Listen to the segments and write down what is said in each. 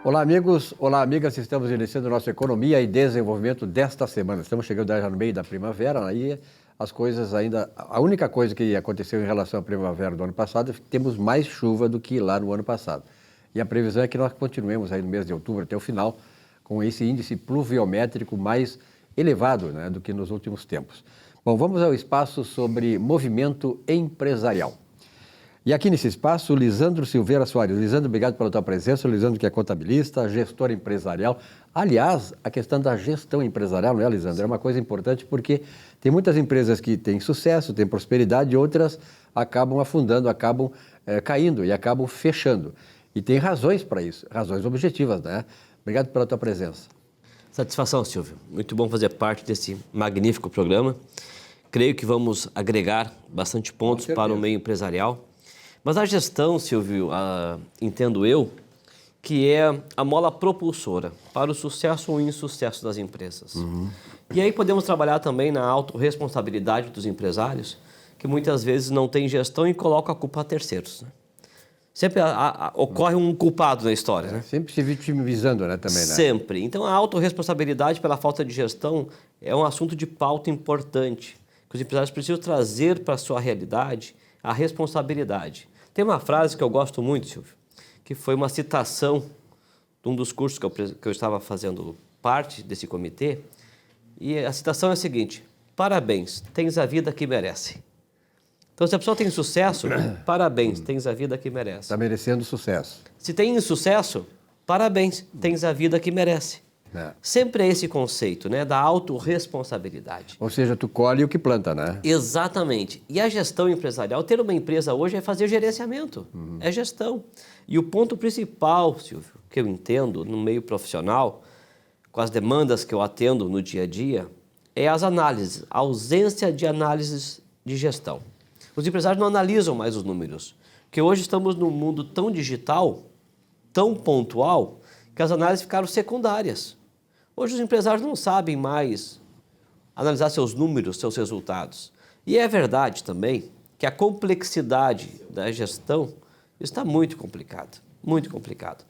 Olá, amigos. Olá, amigas. Estamos iniciando a nossa Economia e Desenvolvimento desta semana. Estamos chegando já no meio da primavera, aí as coisas ainda... A única coisa que aconteceu em relação à primavera do ano passado é que temos mais chuva do que lá no ano passado. E a previsão é que nós continuemos aí no mês de outubro até o final com esse índice pluviométrico mais elevado, né, do que nos últimos tempos. Bom, vamos ao espaço sobre movimento empresarial. E aqui nesse espaço, Lisandro Silveira Soares. Lisandro, obrigado pela tua presença. O Lisandro, que é contabilista, gestor empresarial. Aliás, a questão da gestão empresarial, não é, Lisandro? É uma coisa importante porque tem muitas empresas que têm sucesso, têm prosperidade, e outras acabam afundando, acabam caindo e acabam fechando. E tem razões para isso, razões objetivas, né? Obrigado pela tua presença. Satisfação, Silvio. Muito bom fazer parte desse magnífico programa. Creio que vamos agregar bastante pontos para o meio empresarial. Mas a gestão, Silvio, entendo eu, que é a mola propulsora para o sucesso ou insucesso das empresas. E aí podemos trabalhar também na autorresponsabilidade dos empresários, que muitas vezes não tem gestão e colocam a culpa a terceiros, né? Sempre ocorre um culpado na história, né? Sempre se vitimizando, né, também, né? Sempre. Então, a autorresponsabilidade pela falta de gestão é um assunto de pauta importante, que os empresários precisam trazer para a sua realidade a responsabilidade. Tem uma frase que eu gosto muito, Silvio, que foi uma citação de um dos cursos que eu estava fazendo parte desse comitê, e a citação é a seguinte: parabéns, tens a vida que merece. Então, se a pessoa tem sucesso, parabéns, tens a vida que merece. Está merecendo sucesso. Se tem insucesso, parabéns, tens a vida que merece. Sempre é esse conceito, né, da autorresponsabilidade. Ou seja, tu colhe o que planta, né? Exatamente. E a gestão empresarial, ter uma empresa hoje é fazer gerenciamento, é gestão. E o ponto principal, Silvio, que eu entendo no meio profissional, com as demandas que eu atendo no dia a dia, é as análises, a ausência de análises de gestão. Os empresários não analisam mais os números, porque hoje estamos num mundo tão digital, tão pontual, que as análises ficaram secundárias. Hoje os empresários não sabem mais analisar seus números, seus resultados. E é verdade também que a complexidade da gestão está muito complicada, muito complicado.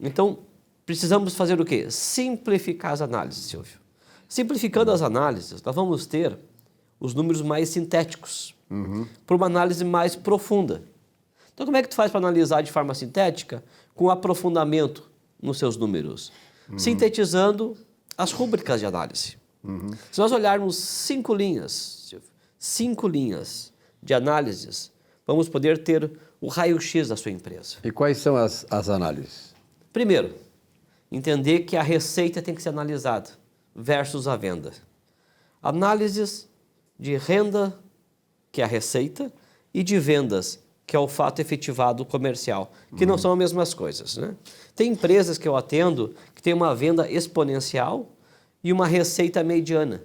Então, precisamos fazer o quê? Simplificar as análises, Silvio. Simplificando as análises, nós vamos ter os números mais sintéticos, para uma análise mais profunda. Então, como é que tu faz para analisar de forma sintética? Com aprofundamento nos seus números, sintetizando as rúbricas de análise. Se nós olharmos 5 linhas, 5 linhas de análises, vamos poder ter o raio-x da sua empresa. E quais são as análises? Primeiro, entender que a receita tem que ser analisada versus a venda. Análises de renda, que é a receita, e de vendas, que é o fato efetivado comercial, que não são as mesmas coisas, né? Tem empresas que eu atendo que tem uma venda exponencial e uma receita mediana.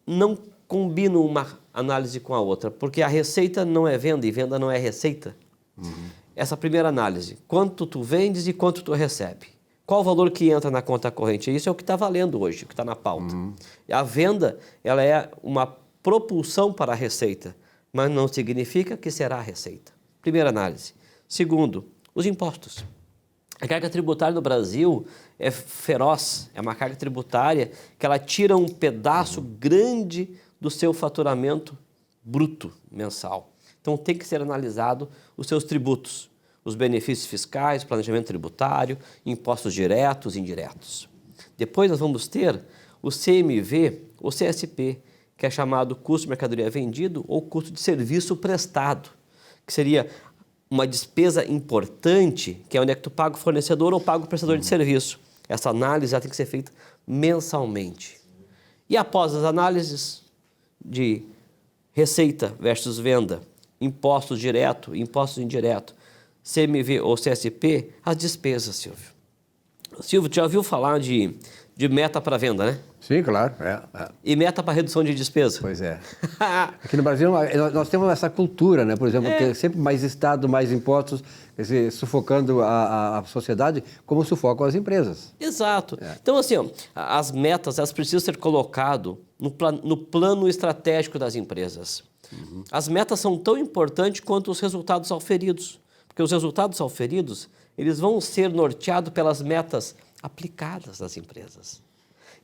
Não combino uma análise com a outra, porque a receita não é venda e venda não é receita. Essa primeira análise, quanto tu vendes e quanto tu recebe. Qual o valor que entra na conta corrente? Isso é o que está valendo hoje, o que está na pauta. A venda, ela é uma propulsão para a receita, mas não significa que será a receita. Primeira análise. Segundo, os impostos. A carga tributária no Brasil é feroz, é uma carga tributária que ela tira um pedaço grande do seu faturamento bruto mensal. Então tem que ser analisado os seus tributos, os benefícios fiscais, planejamento tributário, impostos diretos e indiretos. Depois nós vamos ter o CMV, ou CSP, que é chamado custo de mercadoria vendido ou custo de serviço prestado, que seria uma despesa importante, que é onde é que tu paga o fornecedor ou paga o prestador de serviço. Essa análise já tem que ser feita mensalmente. E após as análises de receita versus venda, impostos direto, impostos indireto, CMV ou CSP, as despesas, Silvio. Silvio, tu já ouviu falar de meta para venda, né? Sim, claro. E meta para redução de despesa? Pois é. Aqui no Brasil nós temos essa cultura, né? Por exemplo, que é sempre mais Estado, mais impostos, quer dizer, sufocando a sociedade, como sufocam as empresas. Exato. Então, assim, ó, as metas elas precisam ser colocadas no plano estratégico das empresas. As metas são tão importantes quanto os resultados auferidos, porque os resultados auferidos eles vão ser norteados pelas metas aplicadas nas empresas.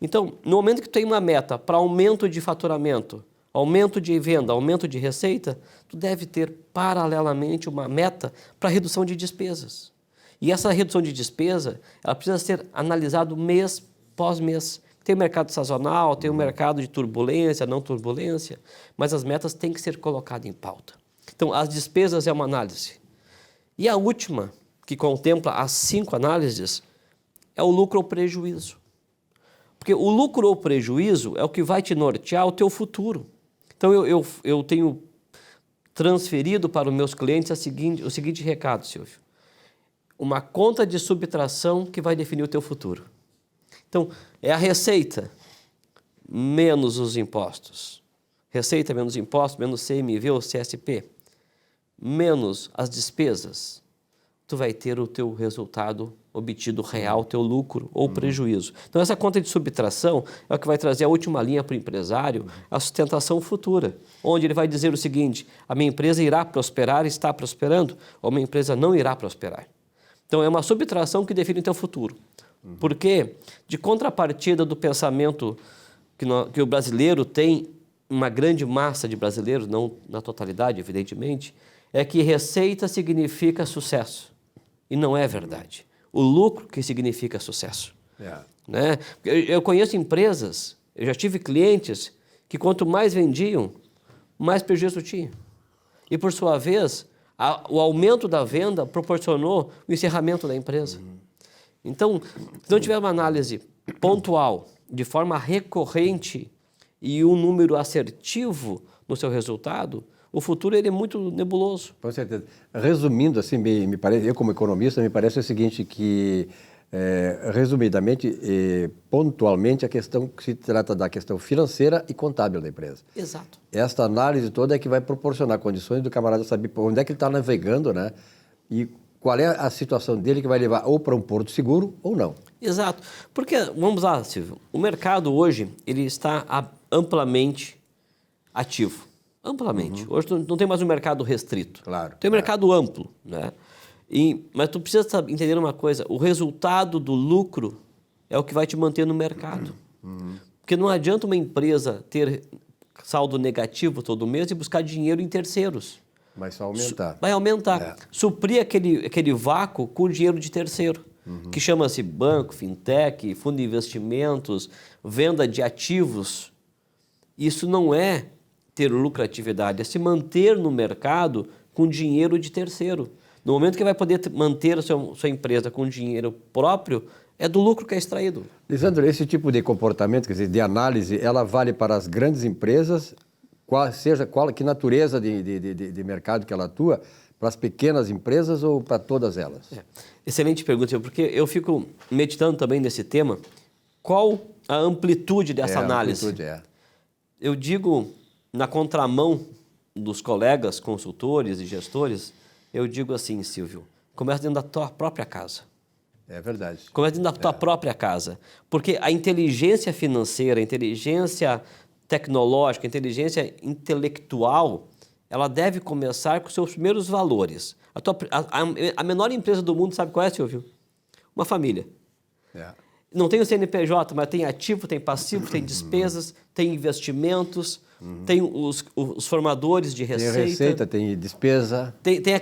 Então, no momento que tu tem uma meta para aumento de faturamento, aumento de venda, aumento de receita, tu deve ter paralelamente uma meta para redução de despesas. E essa redução de despesa, ela precisa ser analisada mês pós mês. Tem o mercado sazonal, tem o mercado de turbulência, não turbulência, mas as metas têm que ser colocadas em pauta. Então, as despesas é uma análise. E a última, que contempla as 5 análises, é o lucro ou prejuízo. Porque o lucro ou prejuízo é o que vai te nortear o teu futuro. Então, eu tenho transferido para os meus clientes o seguinte recado, Silvio. Uma conta de subtração que vai definir o teu futuro. Então, é a receita menos os impostos. Receita menos impostos, menos CMV ou CSP, menos as despesas. Tu vai ter o teu resultado obtido real, teu lucro ou prejuízo. Então, essa conta de subtração é o que vai trazer a última linha para o empresário, a sustentação futura, onde ele vai dizer o seguinte: a minha empresa irá prosperar, está prosperando, ou a minha empresa não irá prosperar. Então, é uma subtração que define o teu futuro. Porque, de contrapartida do pensamento que o brasileiro tem, uma grande massa de brasileiros, não na totalidade, evidentemente, é que receita significa sucesso. E não é verdade. O lucro que significa sucesso. Né? Eu conheço empresas, eu já tive clientes que quanto mais vendiam, mais prejuízo tinham. E por sua vez, o aumento da venda proporcionou o encerramento da empresa. Então, se não tiver uma análise pontual, de forma recorrente e um número assertivo no seu resultado, o futuro ele é muito nebuloso. Com certeza. Resumindo, assim, me parece, eu como economista, me parece o seguinte, que, resumidamente, pontualmente, a questão que se trata da questão financeira e contábil da empresa. Exato. Esta análise toda é que vai proporcionar condições do camarada saber onde é que ele está navegando, né? E qual é a situação dele que vai levar ou para um porto seguro ou não. Exato. Porque, vamos lá, Silvio, o mercado hoje ele está amplamente ativo. Amplamente. Hoje não tem mais um mercado restrito. Claro. Tem um mercado amplo, né? Mas tu precisa entender uma coisa, o resultado do lucro é o que vai te manter no mercado. Porque não adianta uma empresa ter saldo negativo todo mês e buscar dinheiro em terceiros. Vai só aumentar. Vai aumentar. Suprir aquele vácuo com dinheiro de terceiro, que chama-se banco, fintech, fundo de investimentos, venda de ativos. Isso não é ter lucratividade, é se manter no mercado com dinheiro de terceiro. No momento que vai poder manter a sua empresa com dinheiro próprio, é do lucro que é extraído. Lisandro, esse tipo de comportamento, quer dizer, de análise, ela vale para as grandes empresas, que natureza de mercado que ela atua, para as pequenas empresas ou para todas elas? Excelente pergunta, porque eu fico meditando também nesse tema. Qual a amplitude dessa análise? A amplitude Eu digo, na contramão dos colegas consultores e gestores, eu digo assim, Silvio, começa dentro da tua própria casa. É verdade. Começa dentro da tua própria casa. Porque a inteligência financeira, a inteligência tecnológica, a inteligência intelectual, ela deve começar com seus primeiros valores. A menor empresa do mundo, sabe qual é, Silvio? Uma família. Não tem o CNPJ, mas tem ativo, tem passivo, tem despesas, tem investimentos, tem os formadores de receita. Tem receita, tem despesa. Tem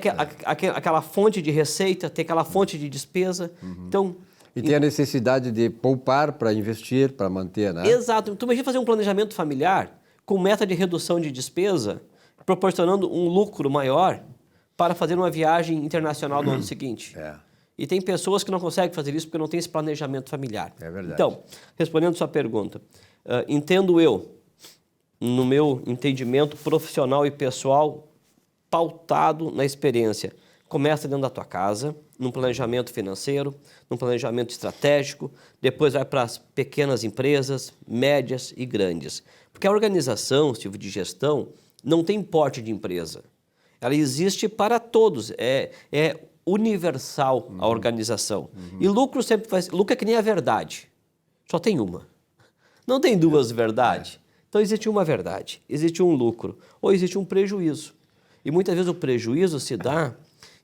aquela fonte de receita, tem aquela fonte de despesa. Então, e tem a necessidade de poupar para investir, para manter, né? Exato. Então, imagina fazer um planejamento familiar com meta de redução de despesa, proporcionando um lucro maior para fazer uma viagem internacional no ano seguinte. E tem pessoas que não conseguem fazer isso porque não tem esse planejamento familiar. É verdade. Então, respondendo sua pergunta, entendo eu, no meu entendimento profissional e pessoal, pautado na experiência. Começa dentro da tua casa, num planejamento financeiro, num planejamento estratégico, depois vai para as pequenas empresas, médias e grandes. Porque a organização, Silvio, de gestão, não tem porte de empresa. Ela existe para todos, é universal a organização. E lucro sempre vai ser... Lucro é que nem a verdade, só tem uma. Não tem duas verdades. Então existe uma verdade, existe um lucro, ou existe um prejuízo. E muitas vezes o prejuízo se dá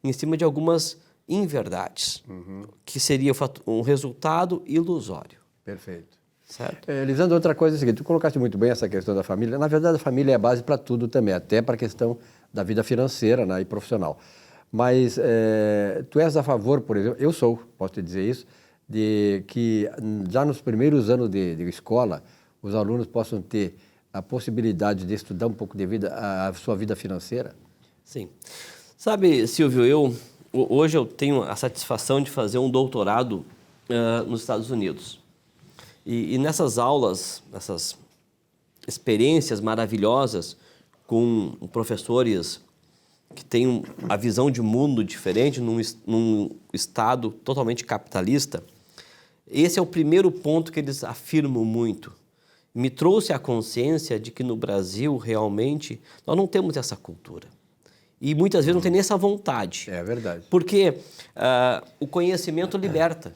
em cima de algumas inverdades, que seria um resultado ilusório. Perfeito. Certo? Lisandro, outra coisa é a seguinte, tu colocaste muito bem essa questão da família. Na verdade, a família é a base para tudo também, até para a questão da vida financeira, né, e profissional. Mas tu és a favor, por exemplo, eu sou, posso te dizer isso, de que já nos primeiros anos de escola, os alunos possam ter a possibilidade de estudar um pouco devido à sua vida financeira? Sim. Sabe, Silvio, hoje eu tenho a satisfação de fazer um doutorado nos Estados Unidos. E nessas aulas, essas experiências maravilhosas com professores que têm a visão de mundo diferente num estado totalmente capitalista, esse é o primeiro ponto que eles afirmam muito. Me trouxe a consciência de que no Brasil, realmente, nós não temos essa cultura. E muitas vezes não tem nem essa vontade. É verdade. Porque o conhecimento liberta.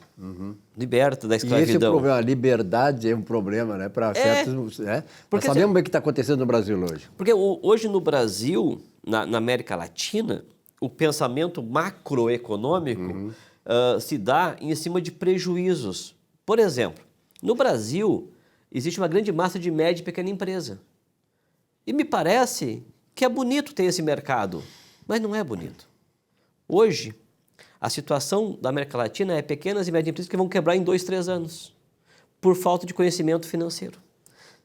Liberta da escravidão. E esse é o problema, a liberdade é um problema, né? Para certos. Né? Nós sabemos o que está acontecendo no Brasil hoje. Porque hoje no Brasil, na América Latina, o pensamento macroeconômico se dá em cima de prejuízos. Por exemplo, no Brasil, existe uma grande massa de média e pequena empresa. E me parece que é bonito ter esse mercado, mas não é bonito. Hoje, a situação da América Latina é pequenas e médias empresas que vão quebrar em 2, 3 anos, por falta de conhecimento financeiro.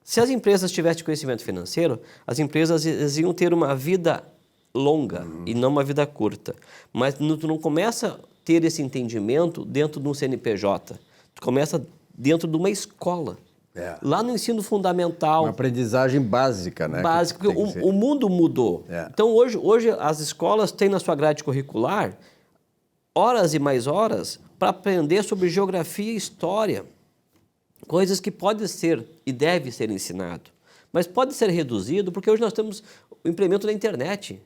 Se as empresas tivessem conhecimento financeiro, as empresas iam ter uma vida longa e não uma vida curta. Mas tu não começa a ter esse entendimento dentro de um CNPJ, tu começa dentro de uma escola. Lá no ensino fundamental. Uma aprendizagem básica, né? Básica, porque o mundo mudou. Então, hoje as escolas têm na sua grade curricular horas e mais horas para aprender sobre geografia e história. Coisas que podem ser e devem ser ensinado. Mas pode ser reduzido porque hoje nós temos o implemento da internet.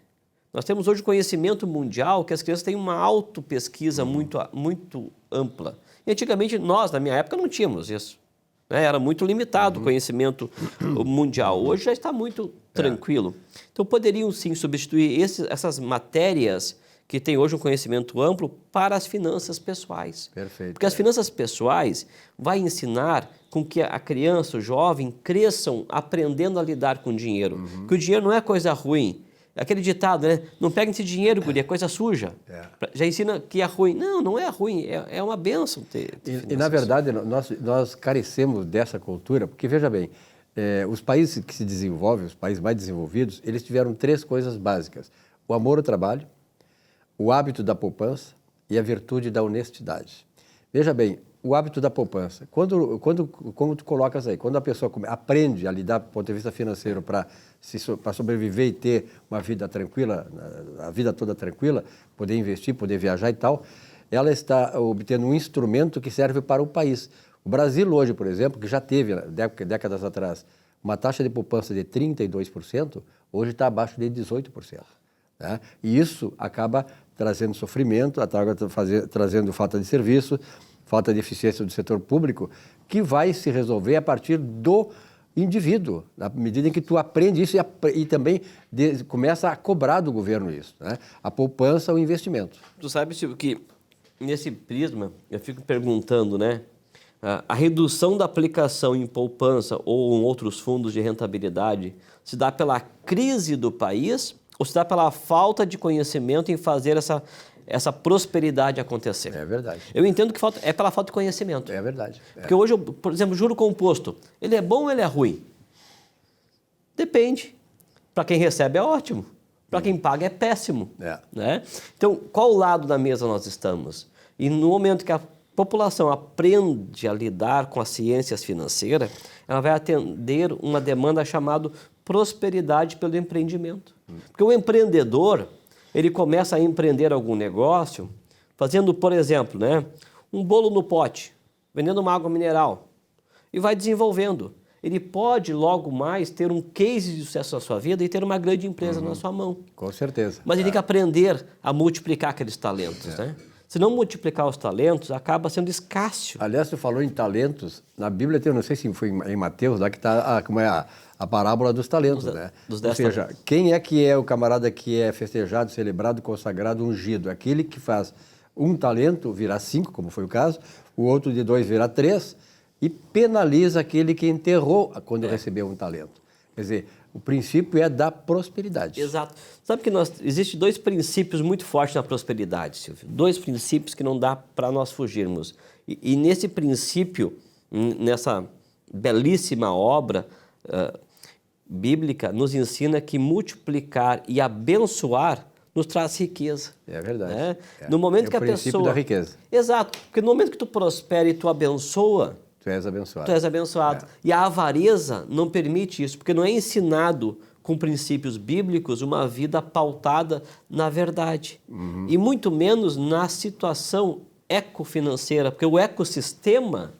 Nós temos hoje conhecimento mundial que as crianças têm uma autopesquisa muito ampla. E antigamente nós, na minha época, não tínhamos isso. Era muito limitado o conhecimento mundial. Hoje já está muito tranquilo. Então, poderiam sim substituir essas matérias que têm hoje um conhecimento amplo para as finanças pessoais. Perfeito. Porque as finanças pessoais vai ensinar com que a criança, o jovem, cresçam aprendendo a lidar com o dinheiro. Que o dinheiro não é coisa ruim. Aquele ditado, né? Não peguem esse dinheiro, guri, é coisa suja. Já ensina que é ruim. Não, não é ruim, é uma bênção ter e na verdade, nós carecemos dessa cultura, porque, veja bem, os países que se desenvolvem, os países mais desenvolvidos, eles tiveram 3 coisas básicas. O amor ao trabalho, o hábito da poupança e a virtude da honestidade. Veja bem, o hábito da poupança. Como tu colocas aí, quando a pessoa aprende a lidar do ponto de vista financeiro para sobreviver e ter uma vida tranquila, a vida toda tranquila, poder investir, poder viajar e tal, ela está obtendo um instrumento que serve para o país. O Brasil hoje, por exemplo, que já teve, décadas atrás, uma taxa de poupança de 32%, hoje está abaixo de 18%. Né? E isso acaba trazendo sofrimento, trazendo falta de serviço, falta de eficiência do setor público, que vai se resolver a partir do indivíduo, na medida em que tu aprende isso e também começa a cobrar do governo isso, né? A poupança, o investimento. Tu sabe, Silvio, que nesse prisma, eu fico perguntando, né? A redução da aplicação em poupança ou em outros fundos de rentabilidade se dá pela crise do país ou se dá pela falta de conhecimento em fazer essa prosperidade acontecer? É verdade. Eu entendo que é pela falta de conhecimento. É verdade. Porque hoje, por exemplo, juro composto, ele é bom ou ele é ruim? Depende. Para quem recebe é ótimo. Para quem paga é péssimo. Né? Então, qual lado da mesa nós estamos? E no momento que a população aprende a lidar com as ciências financeiras, ela vai atender uma demanda chamada prosperidade pelo empreendimento. Porque o empreendedor, ele começa a empreender algum negócio, fazendo, por exemplo, né, um bolo no pote, vendendo uma água mineral, e vai desenvolvendo. Ele pode, logo mais, ter um case de sucesso na sua vida e ter uma grande empresa na sua mão. Com certeza. Mas ele tem que aprender a multiplicar aqueles talentos, né? Se não multiplicar os talentos, acaba sendo escasso. Aliás, tu falou em talentos, na Bíblia tem, não sei se foi em Mateus, lá que está como é a parábola dos talentos, né? Dos Ou seja, talentos. Quem é que é o camarada que é festejado, celebrado, consagrado, ungido? Aquele que faz um talento virar 5, como foi o caso, o outro de 2 virar 3, e penaliza aquele que enterrou quando recebeu um talento. Quer dizer, o princípio é da prosperidade. Exato. Sabe que existem 2 princípios muito fortes na prosperidade, Silvio. 2 princípios que não dá para nós fugirmos. E nesse princípio, nessa belíssima obra bíblica, nos ensina que multiplicar e abençoar nos traz riqueza. É verdade. Né? No momento que a pessoa... É o princípio da riqueza. Exato. Porque no momento que tu prospera e tu abençoa, tu és abençoado. Tu és abençoado. E a avareza não permite isso, porque não é ensinado com princípios bíblicos uma vida pautada na verdade. E muito menos na situação ecofinanceira, porque o ecossistema,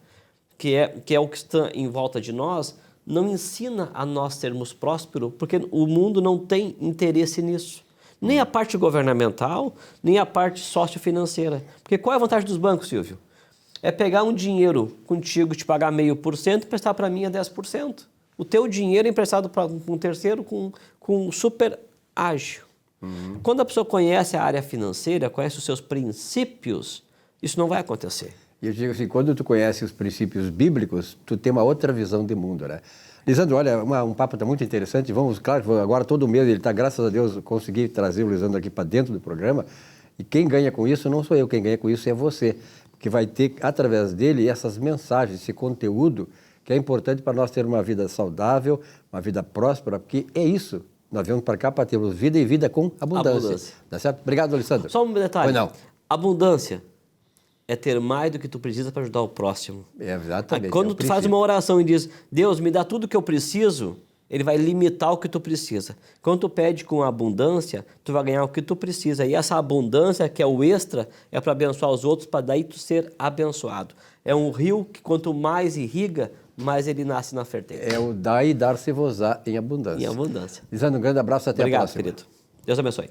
que é o que está em volta de nós, não ensina a nós sermos prósperos, porque o mundo não tem interesse nisso. Nem a parte governamental, nem a parte sociofinanceira. Porque qual é a vantagem dos bancos, Silvio? É pegar um dinheiro contigo, te pagar 0,5% e prestar para mim a 10%. O teu dinheiro é emprestado para um terceiro com super ágio. Quando a pessoa conhece a área financeira, conhece os seus princípios, isso não vai acontecer. E eu digo assim, quando tu conhece os princípios bíblicos, tu tem uma outra visão de mundo, né? Lisandro, olha, um papo está muito interessante. Vamos, claro, agora todo mês ele está, graças a Deus, consegui trazer o Lisandro aqui para dentro do programa. E quem ganha com isso não sou eu, quem ganha com isso é você, que vai ter, através dele, essas mensagens, esse conteúdo que é importante para nós ter uma vida saudável, uma vida próspera, porque é isso. Nós viemos para cá para termos vida e vida com abundância. Tá certo? Obrigado, Alessandro. Só um detalhe. Pois não. Abundância é ter mais do que tu precisa para ajudar o próximo. É, exatamente. Quando tu faz uma oração e diz, Deus, me dá tudo o que eu preciso, ele vai limitar o que tu precisa. Quando tu pede com abundância, tu vai ganhar o que tu precisa. E essa abundância, que é o extra, é para abençoar os outros, para daí tu ser abençoado. É um rio que quanto mais irriga, mais ele nasce na ferteza. É o dar e dar-se-vos-á em abundância. Em abundância. Lisandro, um grande abraço, até a próxima. Obrigado, querido. Deus abençoe.